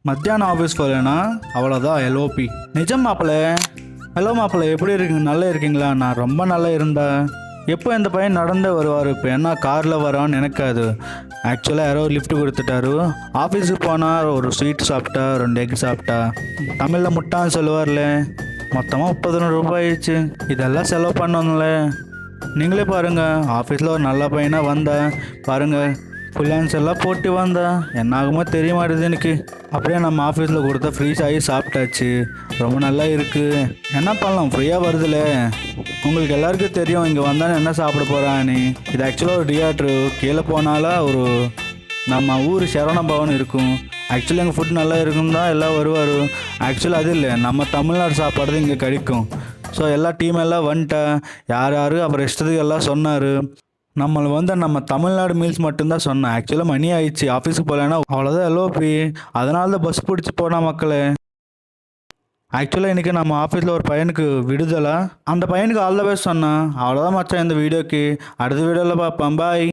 மத்தியானம் ஆஃபீஸ் போகலன்னா அவ்வளோதான் எல்ஓபி. நிஜம் மாப்பிள்ளை. ஹலோ மாப்பிள்ளை, எப்படி இருக்கீங்க? நல்லா இருக்கீங்களா? நான் ரொம்ப நல்லா இருந்தேன். எப்போ இந்த பையன் நடந்தே வருவார்? இப்போ என்ன காரில் வரான்னு நினைக்காது. ஆக்சுவலாக யாரோ லிஃப்ட் கொடுத்துட்டாரு. ஆஃபீஸுக்கு போனால் ஒரு ஸ்வீட் சாப்பிட்டா, 2 எக் சாப்பிட்டா. தமிழில் முட்டான்னு சொல்லுவார்ல. மொத்தமாக 30 ரூபாய் ஆயிடுச்சு. இதெல்லாம் செலவு பண்ணணும்ல. நீங்களே பாருங்கள், ஆஃபீஸில் ஒரு நல்ல பையனாக வந்தேன் பாருங்கள். ஃபுல்லான்ஸ் எல்லாம் போட்டு வந்தேன். என்ன ஆகுமோ தெரிய மாட்டேது எனக்கு. அப்படியே நம்ம ஆஃபீஸில் கொடுத்தா ஃப்ரீஸ் ஆகி சாப்பிட்டாச்சு. ரொம்ப நல்லா இருக்குது. என்ன பண்ணலாம், ஃப்ரீயாக வருதுல்ல. உங்களுக்கு எல்லாருக்கும் தெரியும் இங்கே வந்தாலும் என்ன சாப்பிட போகிறான்னு. இது ஆக்சுவலாக ஒரு தியேட்ரு. கீழே போனாலும் ஒரு நம்ம ஊர் சரவண பவன் இருக்கும். ஆக்சுவலி எங்கள் ஃபுட் நல்லா இருக்கும் தான் எல்லாம் வருவார். ஆக்சுவலி அது இல்லை, நம்ம தமிழ்நாடு சாப்பாடு தான் இங்கே கிடைக்கும். ஸோ எல்லா டீம் எல்லாம் வந்துட்டேன். யார் அப்புறம் இஷ்டத்துக்கு எல்லாம் சொன்னார். நம்மளை நம்ம தமிழ்நாடு மீல்ஸ் மட்டும்தான் சொன்னேன். ஆக்சுவலாக மணி ஆயிடுச்சு, ஆஃபீஸுக்கு போகலன்னா அவ்வளோதான் எல்லோப்பி. அதனால தான் பஸ் பிடிச்சி போனா மக்களே. ஆக்சுவலாக இன்றைக்கி நம்ம ஆஃபீஸில் ஒரு பையனுக்கு விடுதலை. அந்த பையனுக்கு ஆல் த பெஸ்ட் சொன்னேன். அவ்வளோதான் மச்சான் இந்த வீடியோக்கு. அடுத்த வீடியோவில் பார்ப்பேன். பாய்.